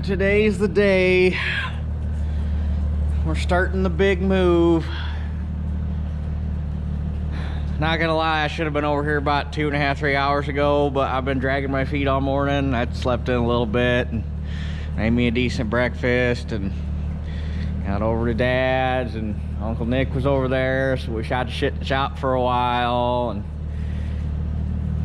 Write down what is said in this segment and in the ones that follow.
today's the day. We're starting the big move. Not gonna lie, I should have been over here about 2.5, 3 hours ago, but I've been dragging my feet all morning. I slept in a little bit and made me a decent breakfast and got over to Dad's, and Uncle Nick was over there, so we shot the shit in the shop for a while and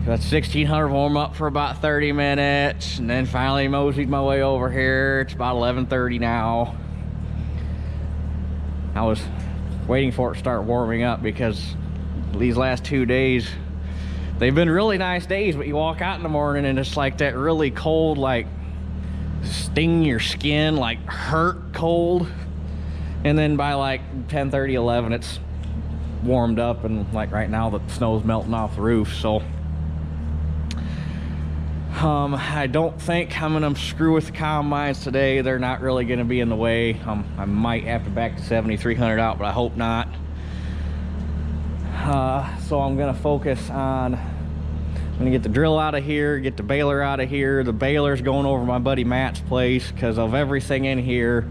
got 1600 warm up for about 30 minutes, and then finally moseyed my way over here. It's about 11:30 now. I was waiting for it to start warming up because these last 2 days, they've been really nice days, but you walk out in the morning and it's like that really cold, like sting your skin, like hurt cold. And then by like 10:30, 11, it's warmed up, and like right now the snow's melting off the roof. So I don't think I'm gonna screw with the combines today. They're not really gonna be in the way. I might have to back the 7300 out, but I hope not. So I'm gonna focus on, I'm gonna get the drill out of here, get the baler out of here. The baler's going over my buddy Matt's place because of everything in here.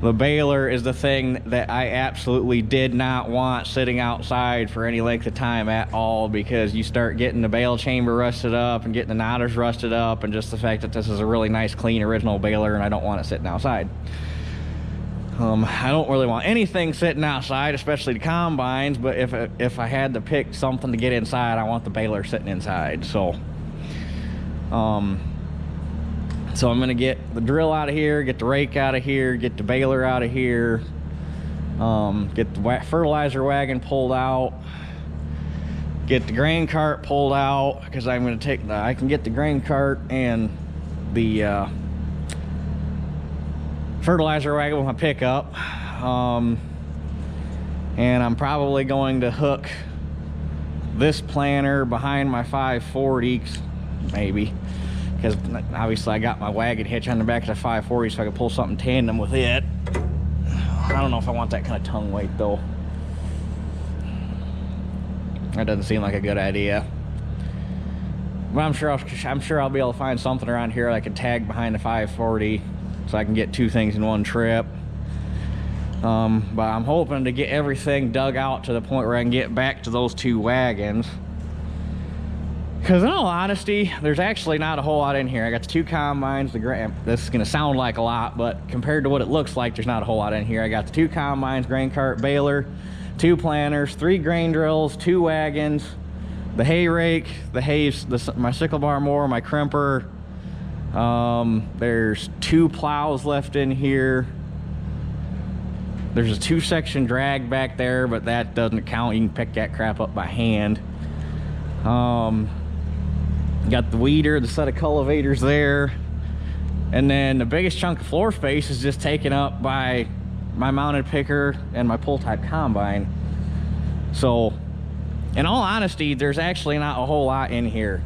The baler is the thing that I absolutely did not want sitting outside for any length of time at all, because you start getting the bale chamber rusted up and getting the knotters rusted up, and just the fact that this is a really nice, clean, original baler, and I don't want it sitting outside. I don't really want anything sitting outside, especially the combines, but if I had to pick something to get inside, I want the baler sitting inside. So I'm gonna get the drill out of here, get the rake out of here, get the baler out of here, get the fertilizer wagon pulled out, get the grain cart pulled out, because I'm gonna take I can get the grain cart and the fertilizer wagon with my pickup, and I'm probably going to hook this planter behind my 540, maybe, because obviously I got my wagon hitch on the back of the 540, so I can pull something tandem with it. I don't know if I want that kind of tongue weight though. That doesn't seem like a good idea. But I'm sure I'll be able to find something around here I can tag behind the 540, so I can get two things in one trip. But I'm hoping to get everything dug out to the point where I can get back to those two wagons. Because in all honesty, there's actually not a whole lot in here. I got the two combines, this is gonna sound like a lot, but compared to what it looks like, there's not a whole lot in here. I got the two combines, grain cart, baler, two planters, 3 grain drills, 2 wagons, the hay rake, my sickle bar mower, my crimper. There's 2 plows left in here. There's a 2-section drag back there, but that doesn't count. You can pick that crap up by hand. Got the weeder, the set of cultivators there, and then the biggest chunk of floor space is just taken up by my mounted picker and my pull type combine. So in all honesty, there's actually not a whole lot in here.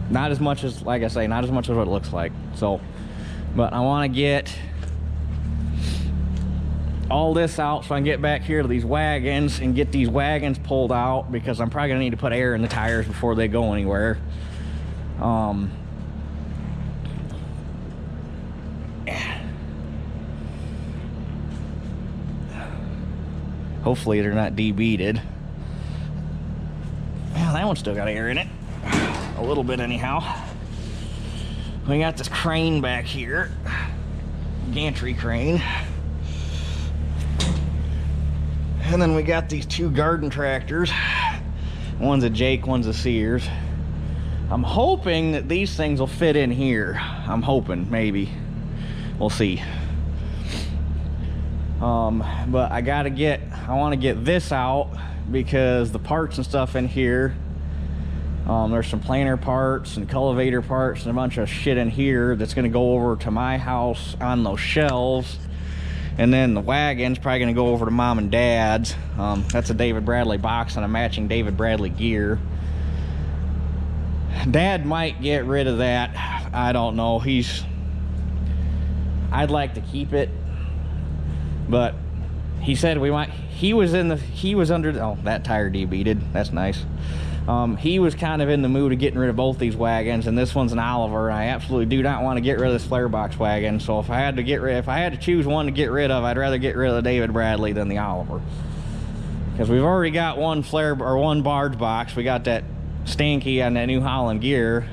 Not as much as, like I say, not as much as what it looks like. So, but I want to get all this out so I can get back here to these wagons and get these wagons pulled out, because I'm probably gonna need to put air in the tires before they go anywhere. Hopefully they're not debeaded. Well, that one's still got air in it. A little bit anyhow. We got this crane back here, gantry crane, and then we got these 2 garden tractors. One's a Jake, one's a Sears. I'm hoping that these things will fit in here. I'm hoping, maybe. We'll see. But I want to get this out because the parts and stuff in here, there's some planer parts and cultivator parts and a bunch of shit in here that's going to go over to my house on those shelves. And then the wagon's probably going to go over to Mom and Dad's. That's a David Bradley box and a matching David Bradley gear. Dad might get rid of that. I don't know. I'd like to keep it, but he said we might. He was under. Oh, that tire debeaded. That's nice. He was kind of in the mood of getting rid of both these wagons, and this one's an Oliver, and I absolutely do not want to get rid of this flare box wagon. So if I had to choose one to get rid of, I'd rather get rid of the David Bradley than the Oliver, because we've already got one barge box. We got that Stanky on that New Holland gear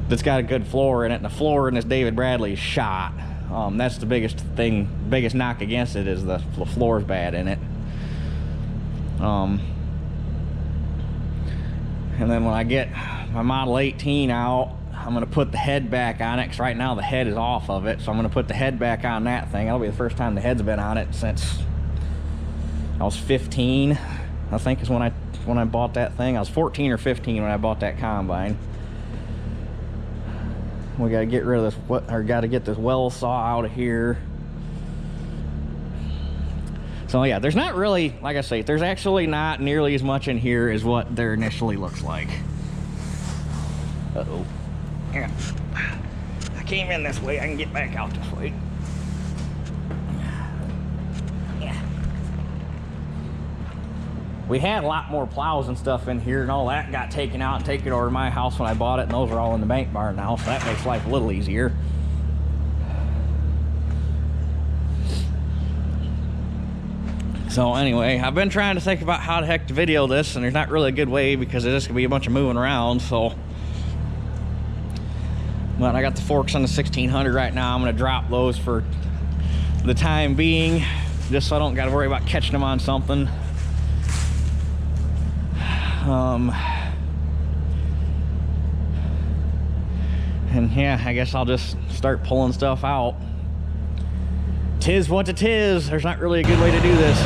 that's got a good floor in it, and the floor in this David Bradley is shot. That's the biggest knock against it, is the floor's bad in it. And then when I get my Model 18 out, I'm going to put the head back on it, because right now the head is off of it. So I'm going to put the head back on that thing. That'll be the first time the head's been on it since I was 15, I think, is when I bought that thing. I was 14 or 15 when I bought that combine. We got to get rid of this, got to get this well saw out of here. So yeah, there's not really, like I say, there's actually not nearly as much in here as what there initially looks like. Uh-oh. Yeah. I came in this way, I can get back out this way. Yeah. We had a lot more plows and stuff in here, and all that got taken out and taken over to my house when I bought it, and those are all in the bank barn now, so that makes life a little easier. So anyway, I've been trying to think about how the heck to video this, and there's not really a good way because it's just gonna be a bunch of moving around. So, but I got the forks on the 1600 right now. I'm gonna drop those for the time being, just so I don't gotta worry about catching them on something. And yeah, I guess I'll just start pulling stuff out. Tis what it is. There's not really a good way to do this.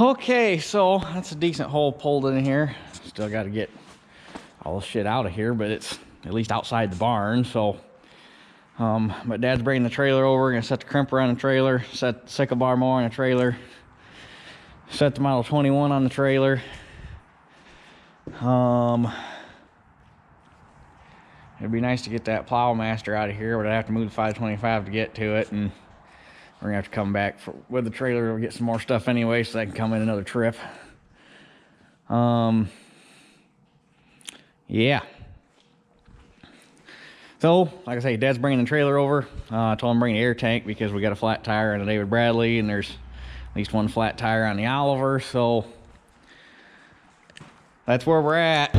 Okay, so that's a decent hole pulled in here. Still got to get all the shit out of here, but it's at least outside the barn. So but Dad's bringing the trailer over. Gonna set the crimper on the trailer, set the sickle bar mower on the trailer, set the Model 21 on the trailer. It'd be nice to get that plow master out of here, but I'd have to move the 525 to get to it, and we're gonna have to come back with the trailer. We'll get some more stuff anyway, so I can come in another trip. Yeah. So, like I say, Dad's bringing the trailer over. I told him to bring the air tank because we got a flat tire on the David Bradley, and there's at least one flat tire on the Oliver. So that's where we're at.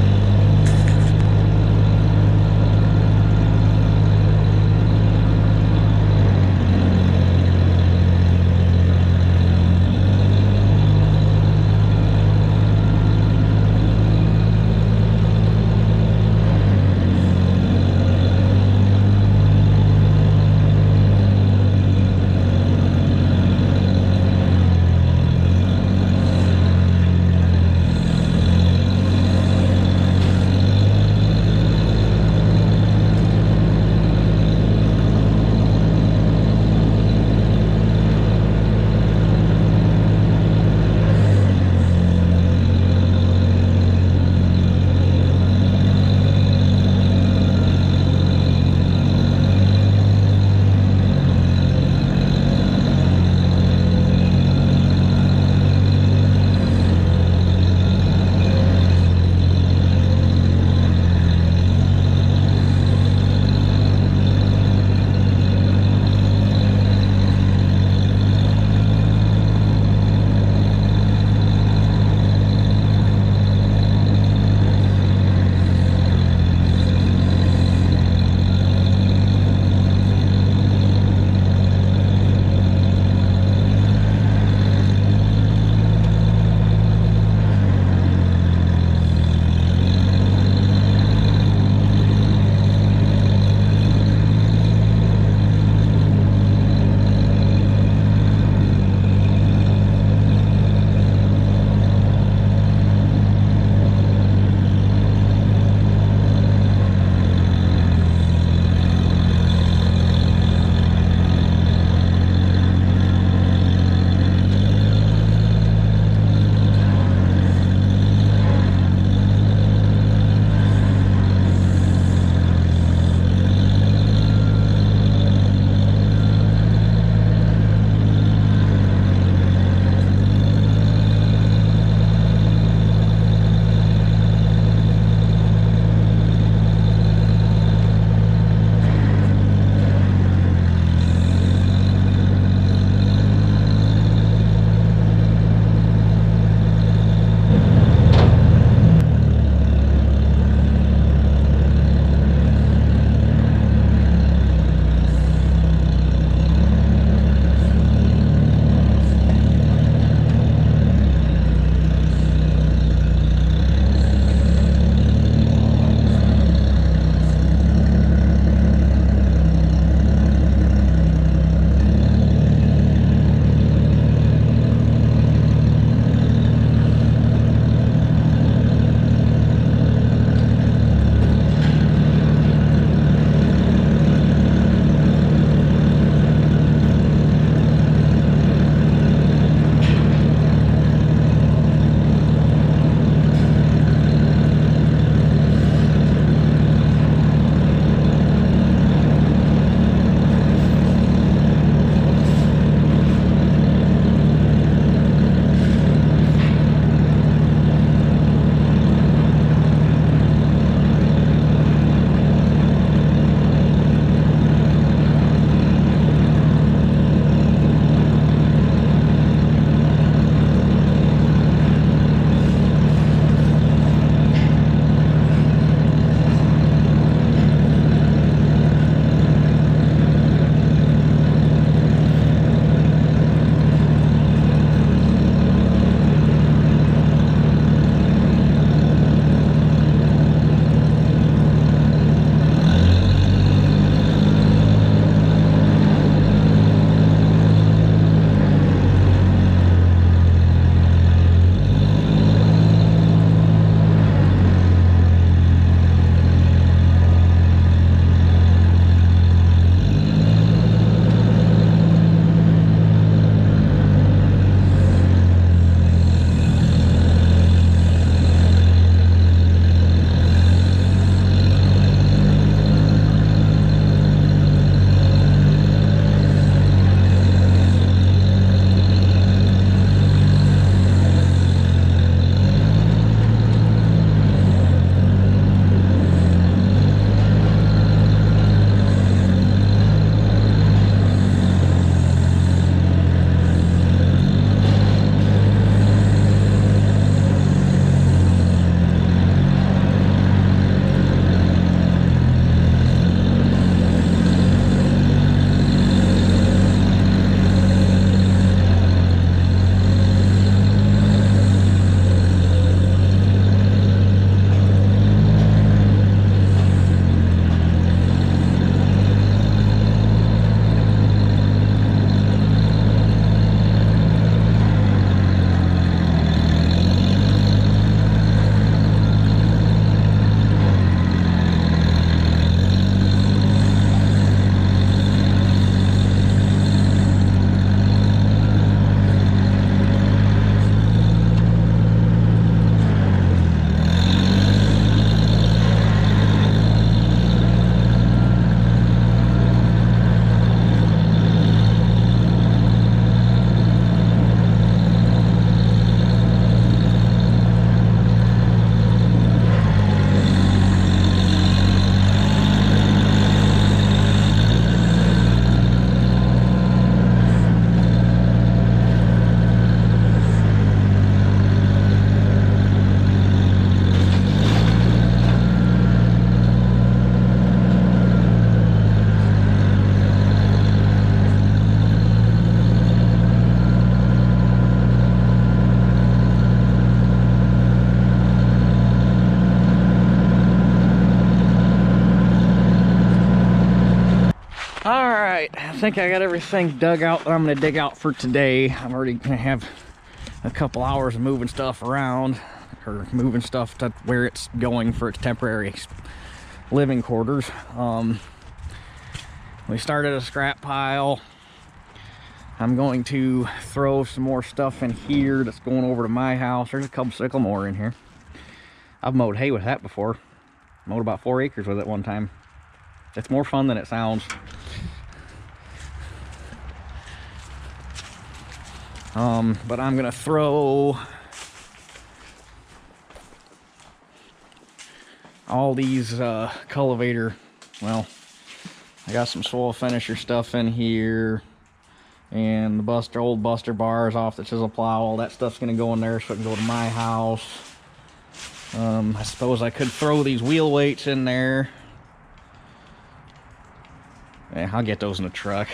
right, I think I got everything dug out that I'm gonna dig out for today. I'm already gonna have a couple hours of moving stuff around, or moving stuff to where it's going for its temporary living quarters. We started a scrap pile. I'm going to throw some more stuff in here that's going over to my house. There's a couple sycamore in here. I've mowed hay with that before. Mowed about 4 acres with it one time. It's more fun than it sounds. But I'm gonna throw all these cultivator, well, I got some soil finisher stuff in here, and the old buster bars off the chisel plow. All that stuff's gonna go in there so it can go to my house. I suppose I could throw these wheel weights in there. Yeah, I'll get those in the truck.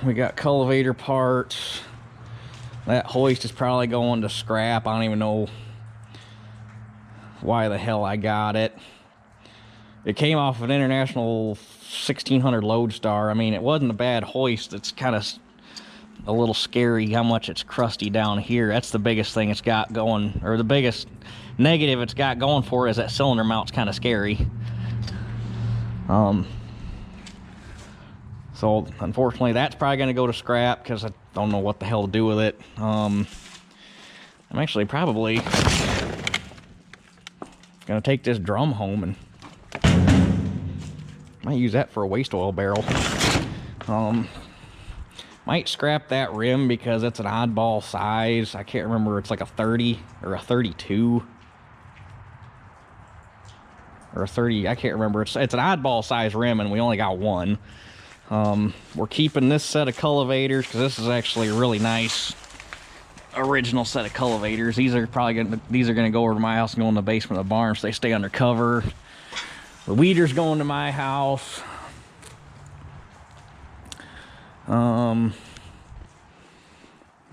We got cultivator parts. That hoist is probably going to scrap. I don't even know why the hell I got it. It came off of an International 1600 Lodestar. I mean, it wasn't a bad hoist. It's kind of a little scary how much it's crusty down here. That's the biggest thing it's got going, or the biggest negative it's got going for it, is that cylinder mount's kind of scary. So unfortunately that's probably going to go to scrap because I don't know what the hell to do with it. I'm actually probably going to take this drum home and might use that for a waste oil barrel. Might scrap that rim because it's an oddball size. I can't remember, it's like a 30 or a 32 or a 30. I can't remember. It's an oddball size rim and we only got one. We're keeping this set of cultivators because this is actually a really nice original set of cultivators. These are gonna go over to my house and go in the basement of the barn so they stay under cover. The weeder's going to my house.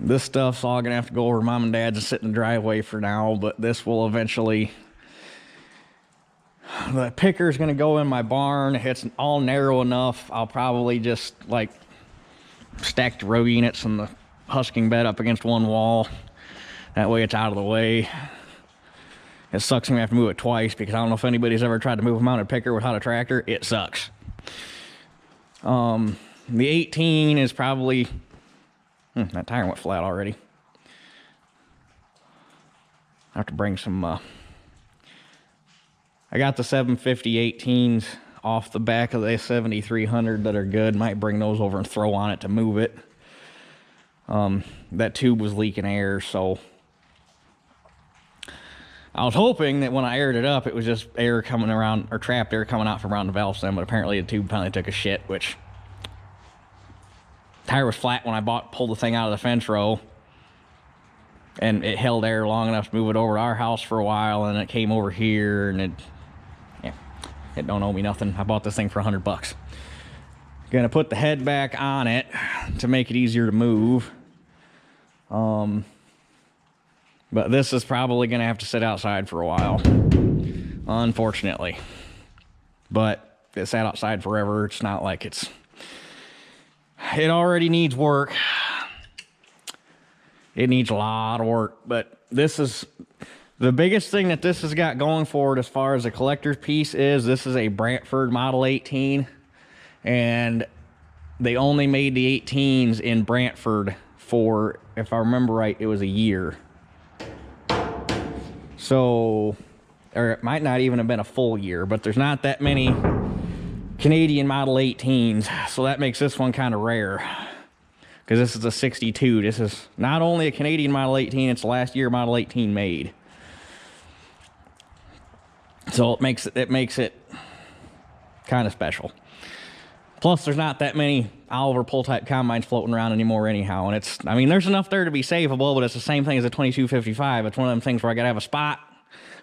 This stuff's all gonna have to go over to Mom and Dad's and sit in the driveway for now, but this will eventually, the picker's gonna go in my barn. It's all narrow enough. I'll probably just like stack the row units and the husking bed up against one wall. That way it's out of the way. It sucks when we have to move it twice because I don't know if anybody's ever tried to move a mounted picker without a tractor. It sucks. The 18 is probably, that tire went flat already. I have to bring some, I got the 750 18s off the back of the 7300 that are good. Might bring those over and throw on it to move it. That tube was leaking air, so I was hoping that when I aired it up, it was just air coming around, or trapped air coming out from around the valve stem, but apparently the tube finally took a shit, which tire was flat when I pulled the thing out of the fence row, and it held air long enough to move it over to our house for a while, and it came over here, and it don't owe me nothing. I bought this thing for $100. Gonna put the head back on it to make it easier to move. But this is probably gonna have to sit outside for a while, unfortunately. But it sat outside forever. It's not like it already needs work. It needs a lot of work, but this is the biggest thing that this has got going for it as far as the collector's piece is this is a Brantford Model 18, and they only made the 18s in Brantford for, if I remember right, it was a year. So, or it might not even have been a full year, but there's not that many Canadian Model 18s, so that makes this one kind of rare. Because this is a 62. This is not only a Canadian Model 18, it's the last year Model 18 made. So it makes it kind of special. Plus, there's not that many Oliver pull-type combines floating around anymore anyhow. And it's, I mean, there's enough there to be savable, but it's the same thing as a 2255. It's one of them things where I got to have a spot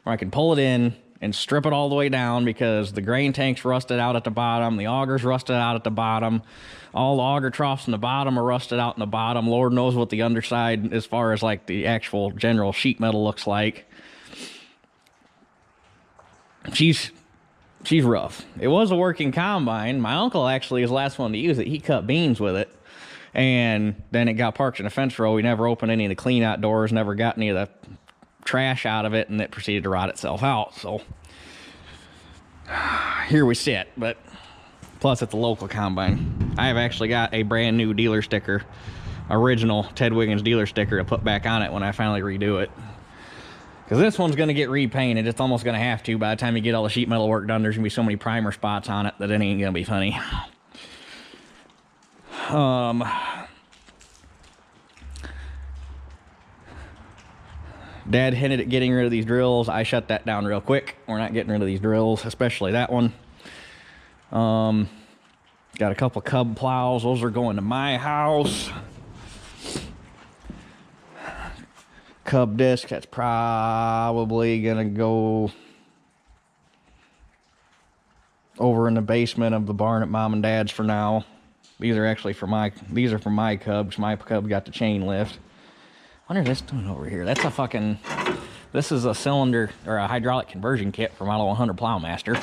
where I can pull it in and strip it all the way down because the grain tank's rusted out at the bottom, the auger's rusted out at the bottom, all the auger troughs in the bottom are rusted out in the bottom. Lord knows what the underside, as far as like the actual general sheet metal, looks like. She's she's rough. It was a working combine. My uncle actually was the last one to use it. He cut beans with it. And then it got parked in a fence row. We never opened any of the clean out doors, never got any of the trash out of it, and it proceeded to rot itself out. So here we sit. But plus it's a local combine. I have actually got a brand new dealer sticker, original Ted Wiggins dealer sticker, to put back on it when I finally redo it. Because this one's going to get repainted. It's almost going to have to. By the time you get all the sheet metal work done, there's going to be so many primer spots on it that it ain't going to be funny. Dad hinted at getting rid of these drills. I shut that down real quick. We're not getting rid of these drills, especially that one. Got a couple cub plows. Those are going to my house. Cub disc, that's probably gonna go over in the basement of the barn at Mom and Dad's for now. These are actually for my cubs. My cub got the chain lift. I wonder if this doing over here. That's a fucking, this is a cylinder or a hydraulic conversion kit for Model 100 Plowmaster.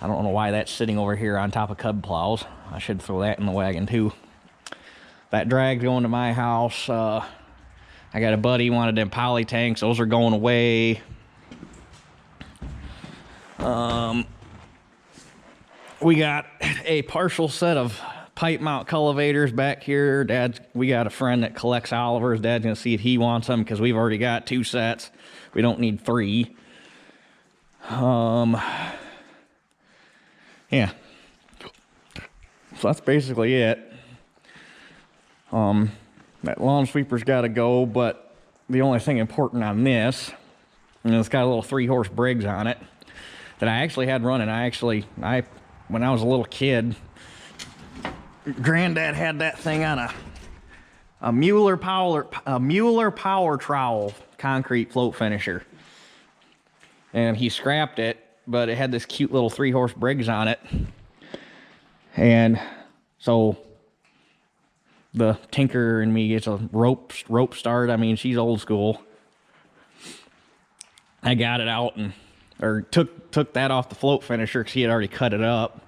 I don't know why that's sitting over here on top of cub plows. I should throw that in the wagon too. That drag's going to my house. I got a buddy wanted them poly tanks. Those are going away. We got a partial set of pipe mount cultivators back here. We got a friend that collects Olivers. Dad's gonna see if he wants them because we've already got 2 sets. We don't need 3. Yeah. So that's basically it. That lawn sweeper's got to go, but the only thing important on this, and it's got a little 3-horse Briggs on it that I actually had running. When I was a little kid, Granddad had that thing on a Mueller Power Trowel concrete float finisher, and he scrapped it, but it had this cute little 3-horse Briggs on it, and so the tinker in me gets a rope start. I mean, she's old school. I got it out or took that off the float finisher because he had already cut it up.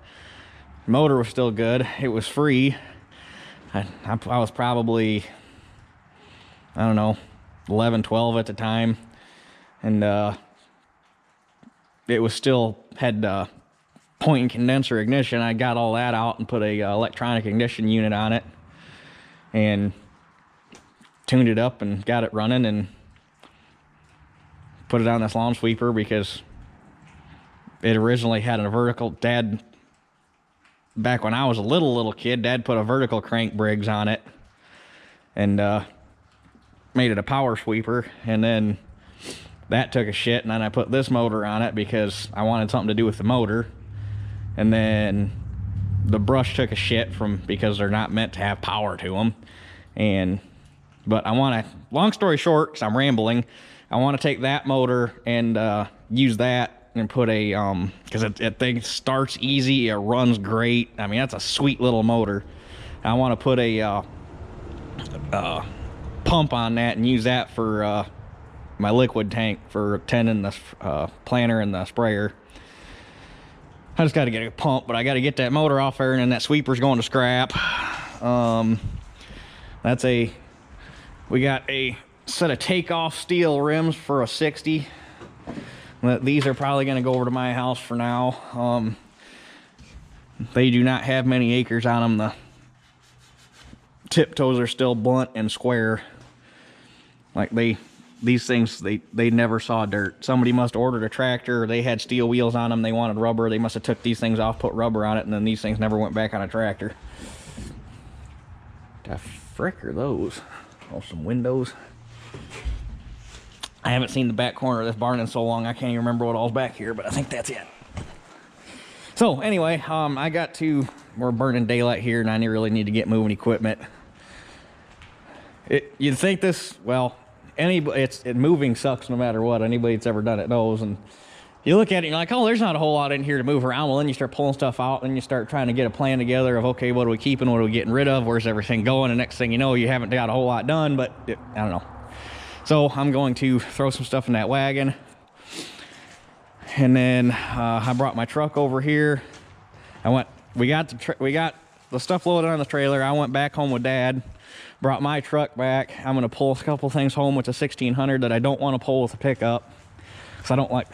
Motor was still good. It was free. I was probably, I don't know, 11, 12 at the time. And it was still had point and condenser ignition. I got all that out and put a electronic ignition unit on it and tuned it up and got it running and put it on this lawn sweeper because it originally had a vertical. Dad, back when I was a little kid, Dad put a vertical crank Briggs on it and made it a power sweeper, and then that took a shit, and then I put this motor on it because I wanted something to do with the motor, and then the brush took a shit because they're not meant to have power to them. But I want to, long story short, because I'm rambling, I want to take that motor and use that and put a, because it thing starts easy, it runs great. I mean, that's a sweet little motor. I want to put a pump on that and use that for my liquid tank for tending the planter and the sprayer. I just got to get a pump, but I got to get that motor off there, and then that sweeper's going to scrap. We got a set of takeoff steel rims for a 60. These are probably going to go over to my house for now. They do not have many acres on them. The tip toes are still blunt and square. Like these things, they never saw dirt. Somebody must have ordered a tractor. They had steel wheels on them. They wanted rubber. They must have took these things off, put rubber on it, and then these things never went back on a tractor. The frick are those? Oh, some windows. I haven't seen the back corner of this barn in so long, I can't even remember what all's back here, but I think that's it. So anyway, we're burning daylight here, and I really need to get moving equipment. You'd think this, well, moving sucks no matter what. Anybody that's ever done it knows. And you look at it and you're like, oh, there's not a whole lot in here to move around. Well, then you start pulling stuff out and you start trying to get a plan together of, okay, what are we keeping? What are we getting rid of? Where's everything going? And next thing you know, you haven't got a whole lot done, but I don't know. So I'm going to throw some stuff in that wagon And then I brought my truck over here. We got the stuff loaded on the trailer. I went back home with Dad, brought my truck back. I'm gonna pull a couple things home with the 1600 that I don't want to pull with a pickup, because I don't like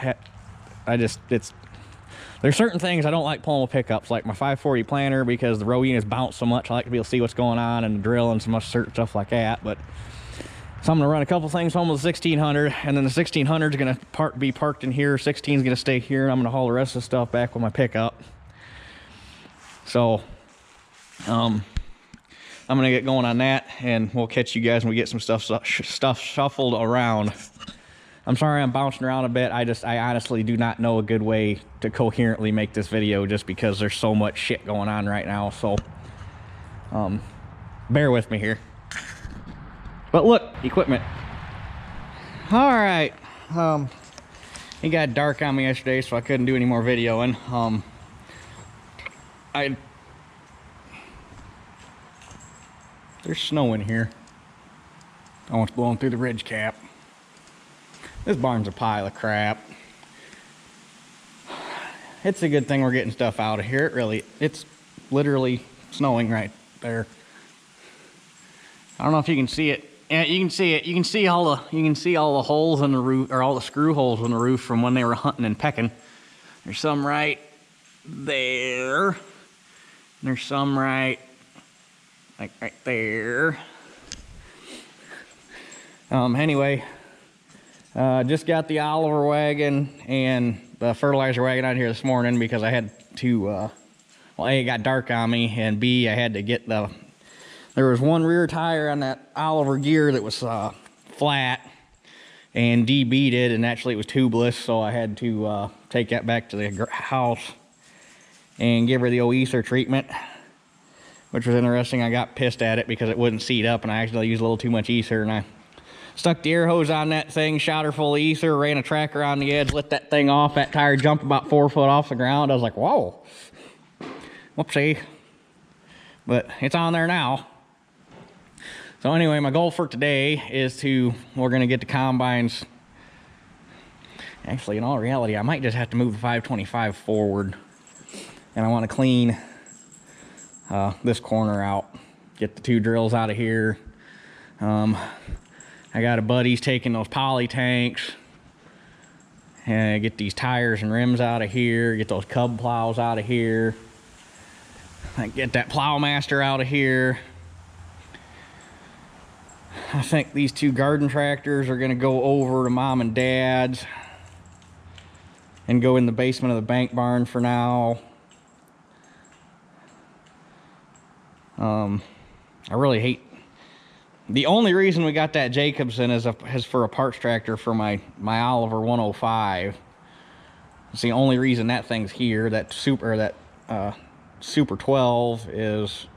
there's certain things I don't like pulling with pickups, like my 540 planter, because the row units bounce so much. I like to be able to see what's going on and the drill and so much certain stuff like that. But so I'm gonna run a couple things home with the 1600, and then the 1600 is gonna be parked in here. 16 is gonna stay here, and I'm gonna haul the rest of the stuff back with my pickup. So I'm gonna get going on that, and we'll catch you guys when we get some stuff shuffled around. I'm sorry I'm bouncing around a bit. I honestly do not know a good way to coherently make this video, just because there's so much shit going on right now. So bear with me here. But look, equipment. All right. It got dark on me yesterday, so I couldn't do any more videoing. There's snow in here. Oh, it's blowing through the ridge cap. This barn's a pile of crap. It's a good thing we're getting stuff out of here. It's literally snowing right there. I don't know if you can see it. Yeah, you can see it. You can see all the holes in the roof, or all the screw holes in the roof from when they were hunting and pecking. There's some right there. There's some right there. Anyway, just got the Oliver wagon and the fertilizer wagon out here this morning, because I had to, well, A, it got dark on me, and B, I had to get there was one rear tire on that Oliver gear that was flat and debeaded, and actually it was tubeless, so I had to take that back to the house and give her the old ether treatment, which was interesting. I got pissed at it because it wouldn't seat up, and I actually used a little too much ether, and I stuck the air hose on that thing, shot her full of ether, ran a tracker on the edge, lit that thing off. That tire jumped about 4 foot off the ground. I was like, whoa, whoopsie. But it's on there now. So anyway, my goal for today is we're gonna get the combines. Actually, in all reality, I might just have to move the 525 forward, and I want to clean this corner out, get the 2 drills out of here. I got a buddy's taking those poly tanks, and get these tires and rims out of here, get those cub plows out of here, get that Plowmaster out of here. I think these 2 garden tractors are going to go over to Mom and Dad's and go in the basement of the bank barn for now. I really hate, the only reason we got that Jacobson is for a parts tractor for my Oliver 105. It's the only reason that thing's here. That Super 12 is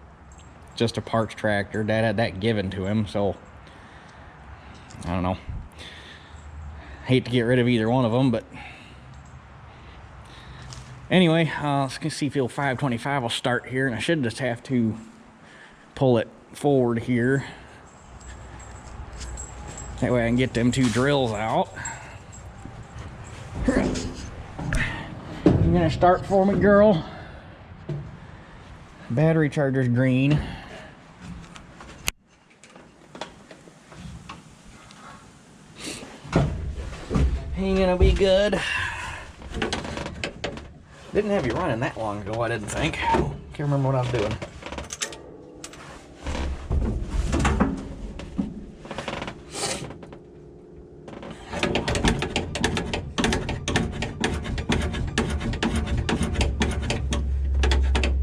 just a parts tractor. Dad had that given to him, so I don't know. Hate to get rid of either one of them, but anyway, let's see if the 525 will start here, and I should just have to pull it forward here. That way I can get them 2 drills out. You're gonna start for me, girl. Battery charger's green. Ain't gonna be good. Didn't have you running that long ago, I didn't think. Can't remember what I was doing.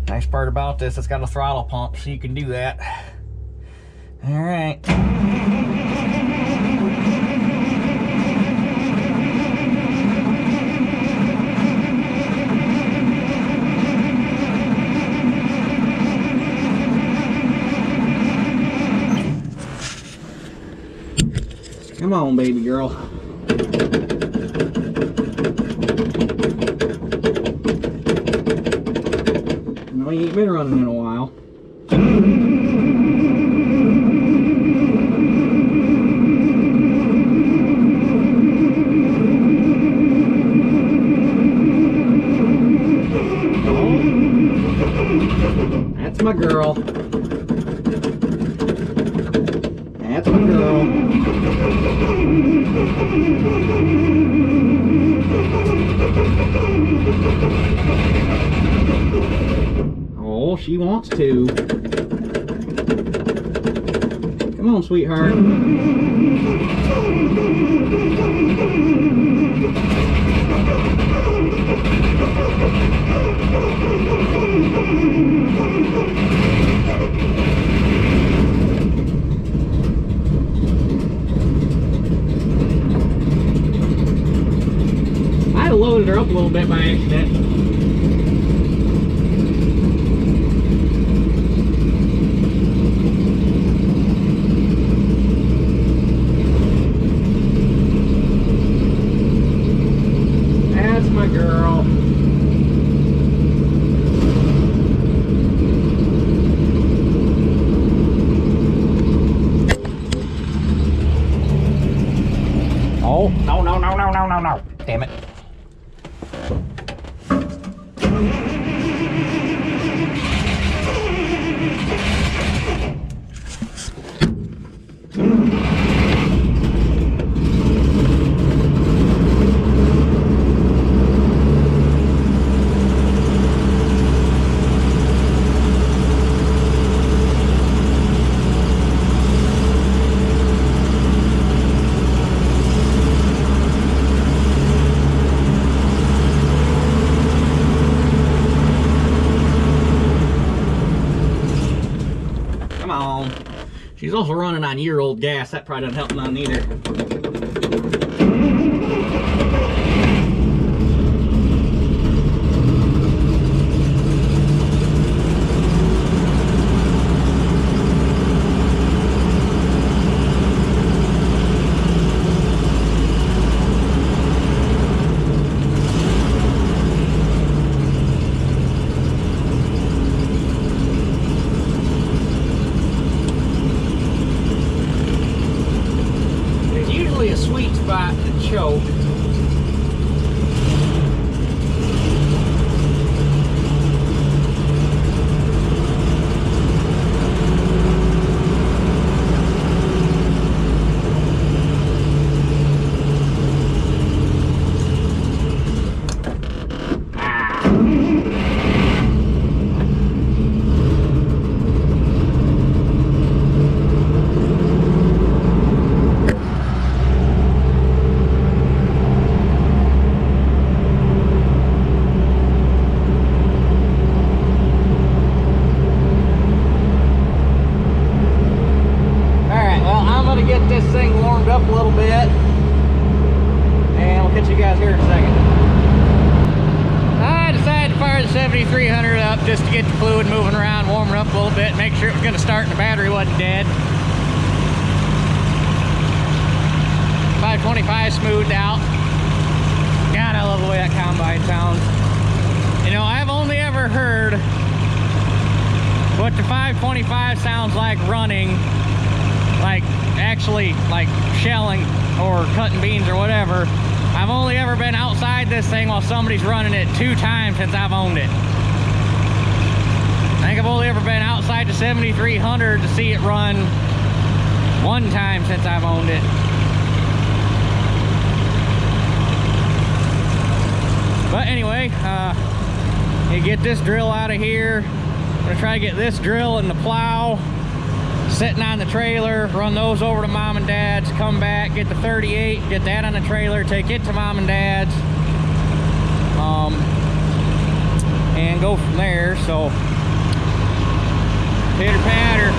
Nice part about this, it's got a throttle pump, so you can do that. All right. Come on, baby girl. No, you ain't been running in a while. That's my girl. That's my girl. Oh, she wants to. Come on, sweetheart. I loaded her up a little bit by accident. That's my girl. Oh, no, no, no, no, no, no, no. Damn it. Come on. She's also running on year-old gas. That probably doesn't help none either. A sweet spot to choke. Get this thing warmed up a little bit, and we'll catch you guys here in a second. I decided to fire the 7300 up just to get the fluid moving around, warming up a little bit, make sure it was going to start and the battery wasn't dead. 525 smoothed out. God, I love the way that combine sounds. You know, I've only ever heard what the 525 sounds like running, like actually like shelling or cutting beans or whatever. I've only ever been outside this thing while somebody's running it 2 times since I've owned it. I think I've only ever been outside the 7300 to see it run 1 time since I've owned it. But anyway, you get this drill out of here. I'm gonna try to get this drill and the plow sitting on the trailer, run those over to mom and dad's, come back, get the 38, get that on the trailer, take it to mom and dad's, and go from there. So pitter patter.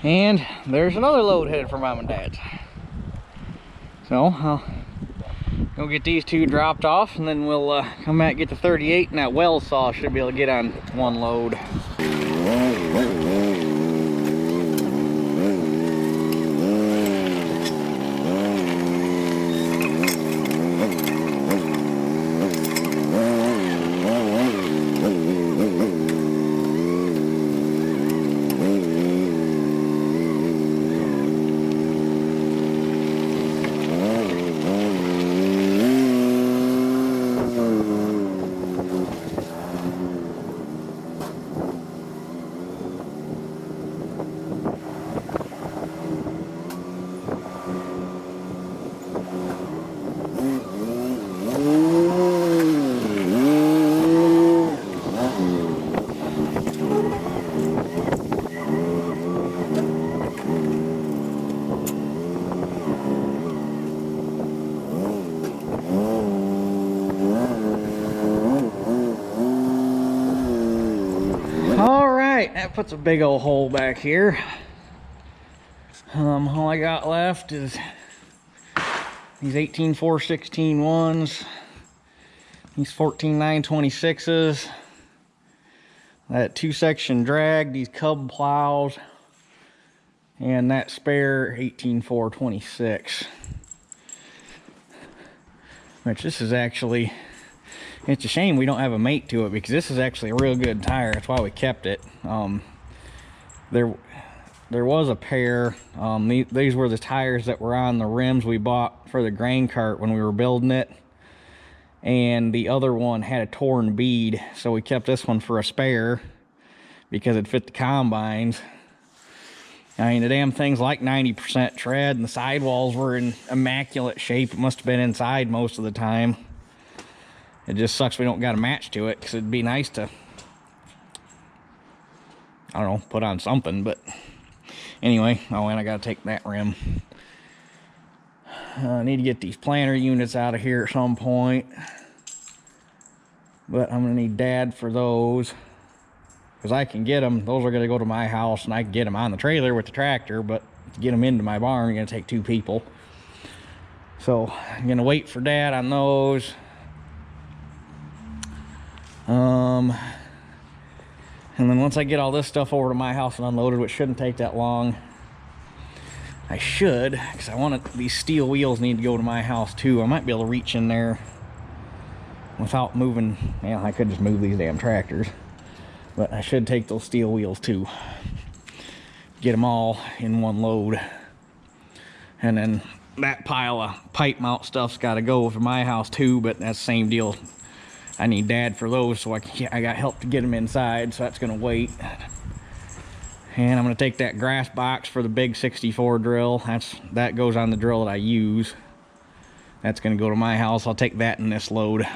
And there's another load headed for Mom and Dad's. So I'll go get these two dropped off, and then we'll come back, get the 38, and that well saw should be able to get on one load. That puts a big old hole back here. All I got left is these 18.416 ones, these 14.926s, that 2-section drag, these cub plows, and that spare 18.426. Which this is actually, it's a shame we don't have a mate to it, because this is actually a real good tire. That's why we kept it. There was a pair. These were the tires that were on the rims we bought for the grain cart when we were building it. And the other one had a torn bead, so we kept this one for a spare because it fit the combines. I mean, the damn thing's like 90% tread, and the sidewalls were in immaculate shape. It must have been inside most of the time. It just sucks we don't got a match to it, because it'd be nice to, I don't know, put on something. But anyway, oh, and I gotta take that rim. I need to get these planter units out of here at some point, but I'm gonna need Dad for those, because I can get them. Those are gonna go to my house, and I can get them on the trailer with the tractor, but to get them into my barn, I'm gonna take 2 people. So I'm gonna wait for Dad on those. And then once I get all this stuff over to my house and unloaded, which shouldn't take that long, I should, because I want these steel wheels need to go to my house too. I might be able to reach in there without moving. Yeah, I could just move these damn tractors, but I should take those steel wheels too. Get them all in one load. And then that pile of pipe mount stuff's got to go for my house too, but that's the same deal. I need Dad for those, so I got help to get them inside, so that's gonna wait. And I'm gonna take that grass box for the big 64 drill. That goes on the drill that I use. That's gonna go to my house. I'll take that in this load.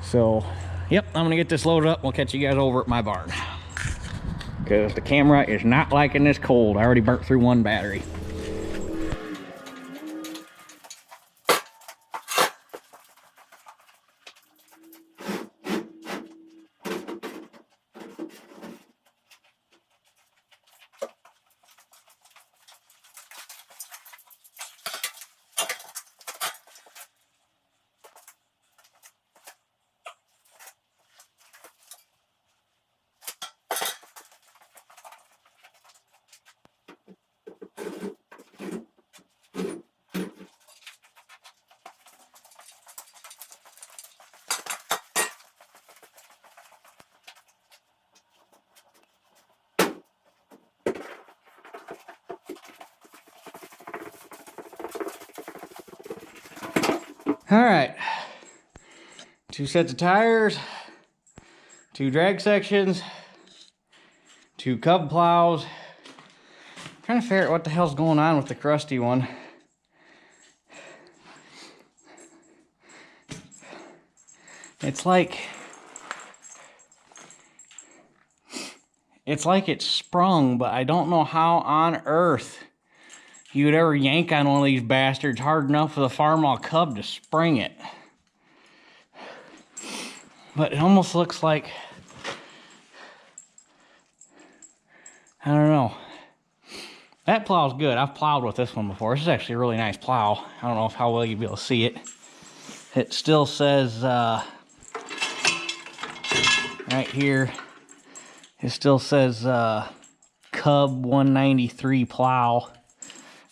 So, yep, I'm gonna get this loaded up. We'll catch you guys over at my barn, because the camera is not liking this cold. I already burnt through one battery. All right, 2 sets of tires, 2 drag sections, 2 cub plows. I'm trying to figure out what the hell's going on with the crusty one. It's like it's sprung, but I don't know how on earth you would ever yank on one of these bastards hard enough for the Farmall Cub to spring it. But it almost looks like I don't know. That plow's good. I've plowed with this one before. This is actually a really nice plow. I don't know how well you'll be able to see it. It still says, right here, it still says Cub 193 plow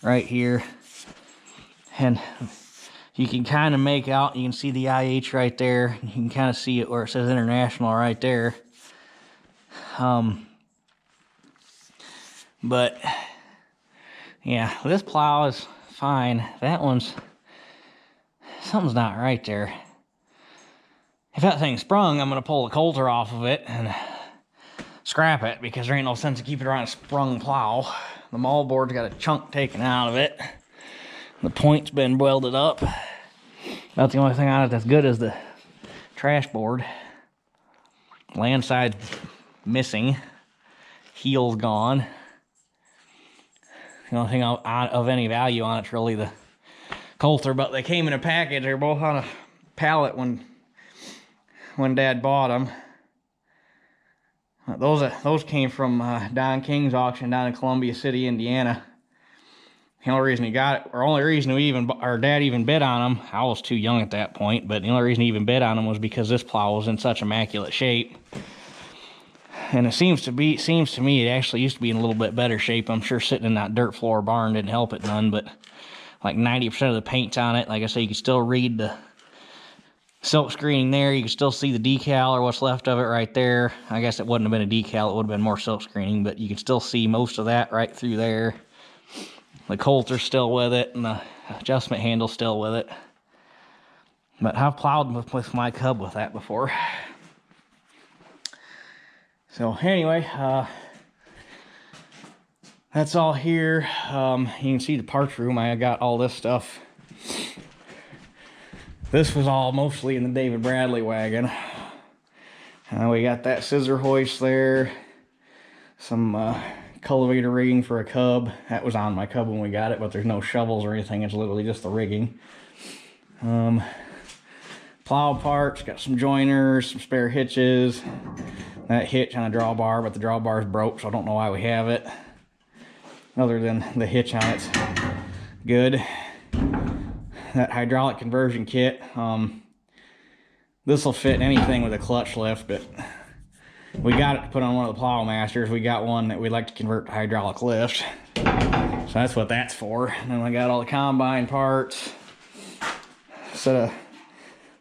right here. And you can kind of make out, you can see the IH right there. You can kind of see it where it says International right there. But yeah, this plow is fine. That one's, something's not right there. If that thing sprung, I'm gonna pull the coulter off of it and scrap it, because there ain't no sense of keeping it around a sprung plow. The maul board's got a chunk taken out of it. The point's been welded up. About the only thing on it that's good is the trash board. Land side's missing. Heel's gone. The only thing of any value on it's really the coulter, but they came in a package. They're both on a pallet when Dad bought them. Those came from Don King's auction down in Columbia City, Indiana. The only reason he got it, or only reason our Dad even bid on them, I was too young at that point, but the only reason he even bid on them was because this plow was in such immaculate shape. And it seems to me it actually used to be in a little bit better shape. I'm sure sitting in that dirt floor barn didn't help it none, but like 90% of the paint's on it. Like I say, you can still read the silk screening there. You can still see the decal or what's left of it right there. I guess it wouldn't have been a decal, it would have been more silk screening, but you can still see most of that right through there. The coulter's still with it, and the adjustment handle's still with it. But I've plowed with my Cub with that before. So anyway, that's all here. You can see the parts room. I got all this stuff. This was all mostly in the David Bradley wagon. We got that scissor hoist there. Some cultivator rigging for a Cub. That was on my Cub when we got it, but there's no shovels or anything. It's literally just the rigging. Plow parts, got some joiners, some spare hitches. That hitch on a drawbar, but the drawbar's broke, so I don't know why we have it. Other than the hitch on it's good. That hydraulic conversion kit. This will fit anything with a clutch lift, but we got it to put on one of the Plowmasters. We got one that we'd like to convert to hydraulic lift. So that's what that's for. And then I got all the combine parts. Set of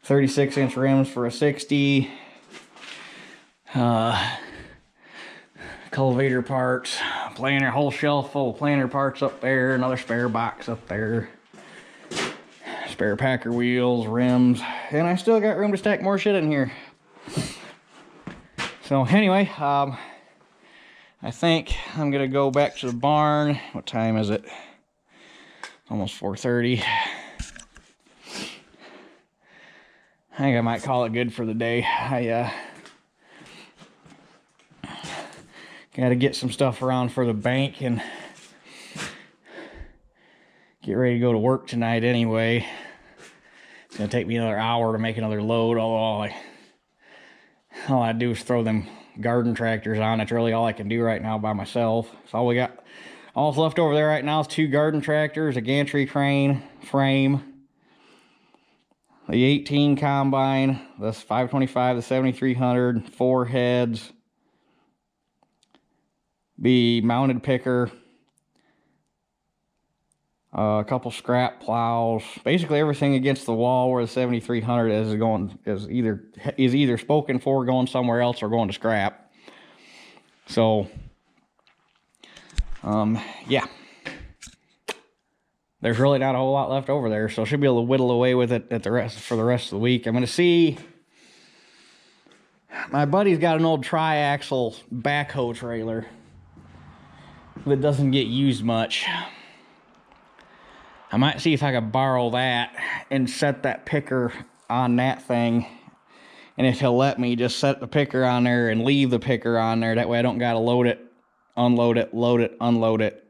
36-inch rims for a 60. Cultivator parts. Planer, whole shelf full of planer parts up there. Another spare box up there. Spare Packer wheels, rims. And I still got room to stack more shit in here. So anyway, I think I'm gonna go back to the barn. What time is it? Almost 4:30. I think I might call it good for the day. I gotta get some stuff around for the bank and get ready to go to work tonight anyway. It's gonna take me another hour to make another load, although all I do is throw them garden tractors on. It's really all I can do right now by myself. So all we got, all that's left over there right now is 2 garden tractors, a gantry crane frame, the 18 combine, the 525, the 7300, 4 heads, the mounted picker, a couple scrap plows, basically everything against the wall where the 7300 is either spoken for going somewhere else or going to scrap. So yeah, there's really not a whole lot left over there, so I should be able to whittle away with it for the rest of the week. I'm going to see, my buddy's got an old tri-axle backhoe trailer that doesn't get used much. I might see if I could borrow that and set that picker on that thing. And if he'll let me, just set the picker on there and leave the picker on there. That way I don't gotta load it, unload it, load it, unload it.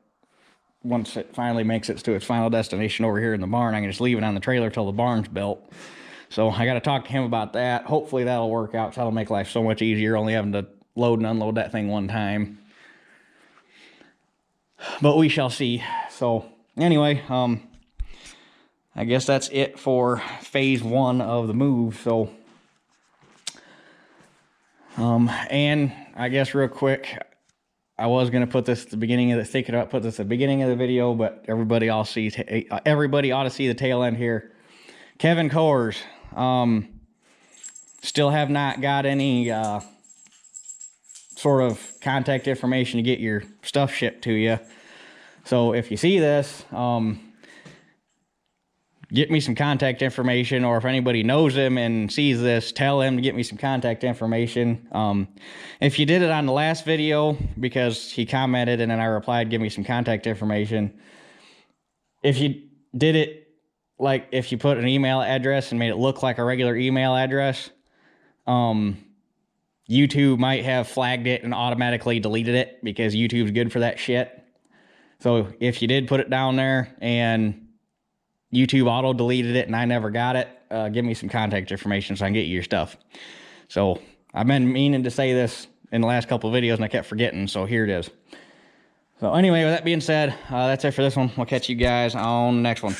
Once it finally makes it to its final destination over here in the barn, I can just leave it on the trailer till the barn's built. So I gotta talk to him about that. Hopefully that'll work out, 'cause that'll make life so much easier only having to load and unload that thing one time. but we shall see. So anyway, I guess that's it for phase 1 of the move. So and I guess real quick, I was gonna put this at the beginning of the put this at the beginning of the video, but everybody ought to see the tail end here. Kevin Coors, still have not got any sort of contact information to get your stuff shipped to you. So if you see this, get me some contact information, or if anybody knows him and sees this, tell him to get me some contact information. If you did it on the last video, because he commented and then I replied, give me some contact information. If you did it, like if you put an email address and made it look like a regular email address, YouTube might have flagged it and automatically deleted it, because YouTube's good for that shit. So if you did put it down there and YouTube auto deleted it and I never got it, give me some contact information so I can get you your stuff. So I've been meaning to say this in the last couple of videos and I kept forgetting, so here it is. So anyway, with that being said, that's it for this one. We'll catch you guys on the next one.